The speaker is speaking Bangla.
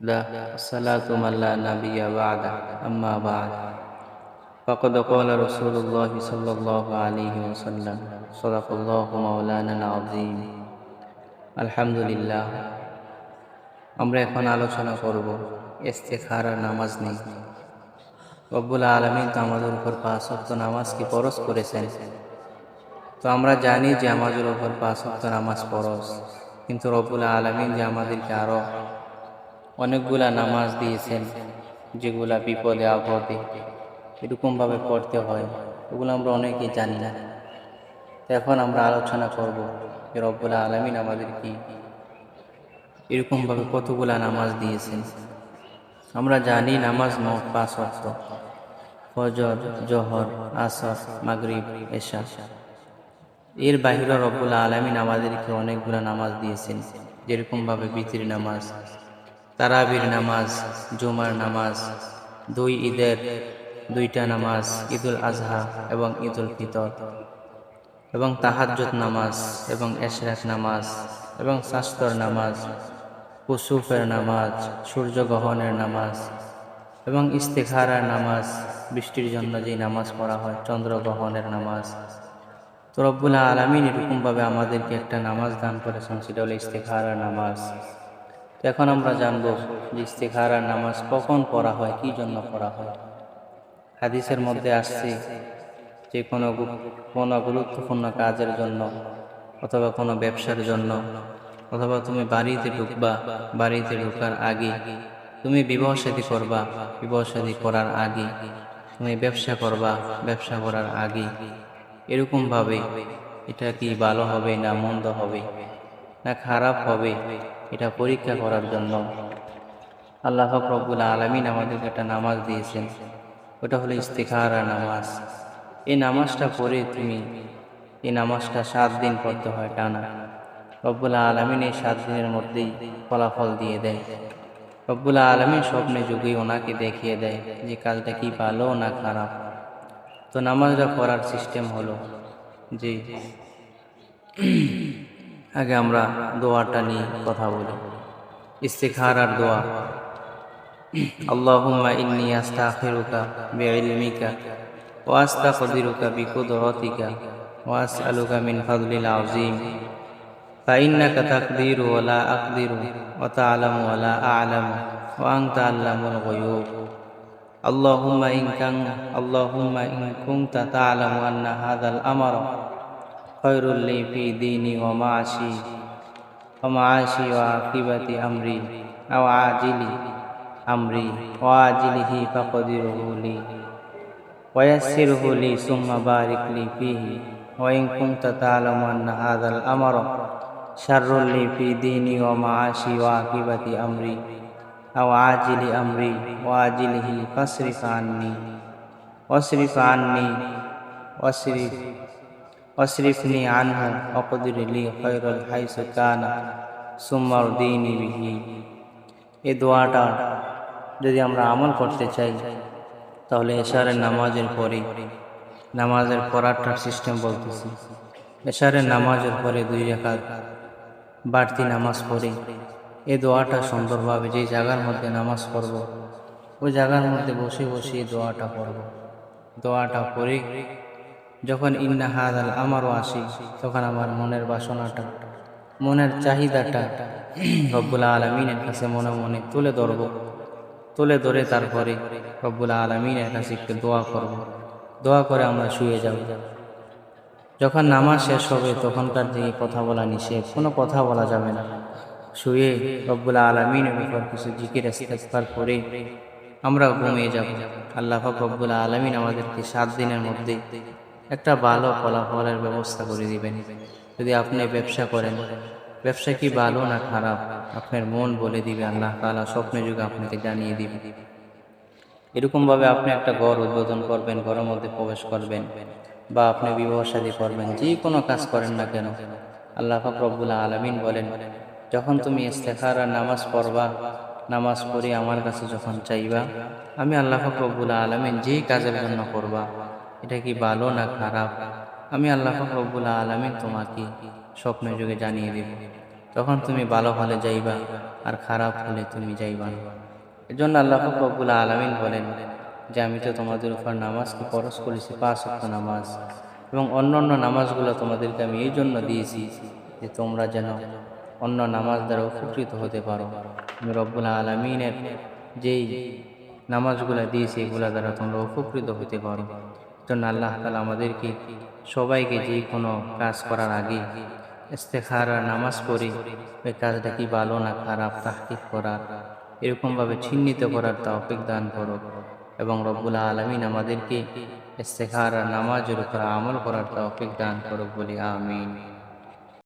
الصلاة من لا نبي بعده أما بعد فقد قال رسول الله صلى الله عليه وسلم صدق الله مولانا العظيم আলহামদুলিল্লাহ। আমরা এখন আলোচনা করব ইস্তেখারার নামাজ নিয়ে। রব্বুল আলামিন তো আমাদের উপর 5 ওয়াক্ত নামাজকে ফরজ করেছেন। তো আমরা জানি যে আমাদের উপর 5 ওয়াক্ত নামাজ ফরজ, কিন্তু রব্বুল আলামিন যে আমাদেরকে আরো অনেকগুলা নামাজ দিয়েছেন যেগুলা বিপদে আপদে এরকমভাবে পড়তে হয়, ওগুলো আমরা অনেকেই জানি না। তো এখন আমরা আলোচনা করব যে রব্বুল আলামিন আমাদেরকে এরকমভাবে কতগুলা নামাজ দিয়েছেন। আমরা জানি নামাজ মোট 5 ওয়াক্ত: ফজর, জোহর, আসর, মাগরিব, এশা। এর বাহিরে রব্বুল আলামিন আমাদেরকে অনেকগুলা নামাজ দিয়েছেন, যেরকমভাবে বিতির নামাজ, তারাবির নামাজ, জুমার নামাজ, 2 ঈদের 2টা নামাজ, ঈদুল আজহা এবং ঈদুল ফিতর, এবং তাহাজ্জুদ নামাজ এবং এশরাক নামাজ এবং শাস্তর নামাজ, কুসুফের নামাজ, সূর্যগ্রহণের নামাজ এবং ইস্তেখারার নামাজ, বৃষ্টির জন্য যে নামাজ পড়া হয়, চন্দ্রগ্রহণের নামাজ। তো রব্বুল আলামিন এরকমভাবে আমাদেরকে একটা নামাজ দান করেছেন, সেটা হলো ইস্তেখারার নামাজ। এখন আমরা জানব যে ইস্তেখারার নামাজ কখন পড়া হয়, কি জন্য পড়া হয়। হাদিসের মধ্যে আসছে যে কোনো গুরুত্বপূর্ণ কাজের জন্য, অথবা কোনো ব্যবসার জন্য, অথবা তুমি বাড়িতে ঢুকবা, বাড়িতে ঢোকার আগে তুমি বিবাহ শাদী করবা, বিবাহ শাদী করার আগে তুমি ব্যবসা করবা, ব্যবসা করার আগে, এরকমভাবে এটা কি ভালো হবে না মন্দ হবে না খারাপ হবে, এটা পরীক্ষা করার জন্য আল্লাহ পাক রব্বুল আলামিন আমাদেরকে একটা নামাজ দিয়েছেন। ওটা হলো ইস্তেখারা নামাজ। এই নামাজটা পড়ে এই নামাজটা 7 দিন পড়তে হয় টানা। রব্বুল আলামিন এই 7 দিনের মধ্যেই ফলাফল দিয়ে দেয়। রব্বুল আলামিন স্বপ্নে যুগে ওনাকে দেখিয়ে দেয় যে কাজটা কি ভালো না খারাপ। তো নামাজটা পড়ার সিস্টেম হলো যে আগে আমরা দোয়াটা নিয়ে কথা বলি। ইস্তেখারার দোয়া: আল্লাহুম্মা ইন্নী আস্তাগফিরুকা বিইলমিকা ওয়া আস্তাগফিরুকা বিকুদরাতিকা ওয়া আসআলুকা মিন ফাদলিল আযীম ফাইন্নাকা তাকদিরু ওয়া লা আকদিরু ওয়া তা'লামু ওয়া লা আ'লামু ওয়া আনতা আল্লামুল গুয়ুব। আল্লাহুম্মা ইন কুনতা তা'লামু আন্না হাযাল আমরা খায়রুল লি ফি দীনি ওয়া মা'আশি ওয়া আকিবাতি আমরি আও আজিলি আমরি ওয়া আজিলিহি ফাকদিরহু লি ওয়া ইয়াসসিরহু লি সুম্মা বারিক লি ফিহি ওয়া ইন কুনতা তা'লামু আন্না হাযাল আমরা শাররুল লি ফি দীনি ওয়া মা'আশি ওয়া আকিবাতি আমরি আও আজিলি আমরি ওয়া আজিলিহি ওয়াসরিফনি আনহু ওয়াকদির লি খায়রাল হাইসু কানা সুম্মা রদিনি বিহি। এই দোয়াটা যদি আমরা আমল করতে চাই তাহলে এশারের নামাজের পরে, নামাজের পড়াটার সিস্টেম বলতেছি, এশারের নামাজের পরে 2 রাকাত বাড়তি নামাজ পড়ে এই দোয়াটা সুন্দরভাবে যে জায়গার মধ্যে নামাজ পড়ব ওই জায়গার মধ্যে বসে বসে এই দোয়াটা পড়ব। দোয়াটা পড়ে যখন ইন্না হাযাল আমারও আসি, তখন আমার মনের বাসনাটা, মনের চাহিদাটা রব্বুল আলামিনের কাছে মনে মনে তুলে ধরে তারপরে রব্বুল আলামিনের কাছে একটু দোয়া করব। দোয়া করে আমরা শুয়ে যাব। যখন নামাজ শেষ হবে তখনকার দিকে কথা বলা নিষেধ, কোনো কথা বলা যাবে না। শুয়ে রব্বুল আলামিনের উপর কিছু জিকির ইস্তিগফার করে আমরা ঘুমিয়ে যাব। আল্লাহ পাক রব্বুল আলামিন আমাদেরকে 7 দিনের মধ্যে একটা ভালো ফলাফলের ব্যবস্থা করে দিবেন। যদি আপনি ব্যবসা করেন, ব্যবসা কি ভালো না খারাপ আপনার মন বলে দিবে, আল্লাহ তাআলা স্বপ্নে যুগে আপনাকে জানিয়ে দিবে। এরকমভাবে আপনি একটা ঘর উদ্বোধন করবেন, ঘরের মধ্যে প্রবেশ করবেন, বা আপনি বিবাহ শাদী করবেন, যে কোনো কাজ করেন না কেন, আল্লাহ পাক রব্বুল আলামিন বলেন, যখন তুমি ইস্তেখারার নামাজ পড়বা, নামাজ পড়ে আমার কাছে যখন চাইবা, আমি আল্লাহ পাক রব্বুল আলামিন যেই কাজের জন্য করবা, এটা কি ভালো না খারাপ, আমি আল্লাহ পাক রব্বুল আলামিন তোমাকে স্বপ্নে যুগে জানিয়ে দেব। তখন তুমি ভালো হলে যাইবা, আর খারাপ হলে তুমি যাইবা না। এজন্য আল্লাহ পাক রব্বুল আলামিন বলেন যে আমি তো তোমাদের উপর নামাজকে ফরজ করেছি 5 ওয়াক্ত নামাজ, এবং অন্যান্য নামাজগুলো তোমাদেরকে আমি এই জন্য দিয়েছি যে তোমরা যেন অন্য নামাজ দ্বারা উপকৃত হতে পারো। আমি রব্বুল আলামিনের যেই নামাজগুলো দিয়েছি এগুলা দ্বারা তোমরা উপকৃত হতে পারো। জন্য আল্লাহ তাআলা আমাদেরকে সবাইকে যে কোনো কাজ করার আগে ইস্তেখারা নামাজ পড়ে ওই কাজটা কি ভালো না খারাপ তাহকিক করার, এরকমভাবে চিহ্নিত করার তৌফিক দান করো, এবং রব্বুল আলামিন আমাদেরকে ইস্তেখারা নামাজের উপর আমল করার তৌফিক দান করো বলি আমিন।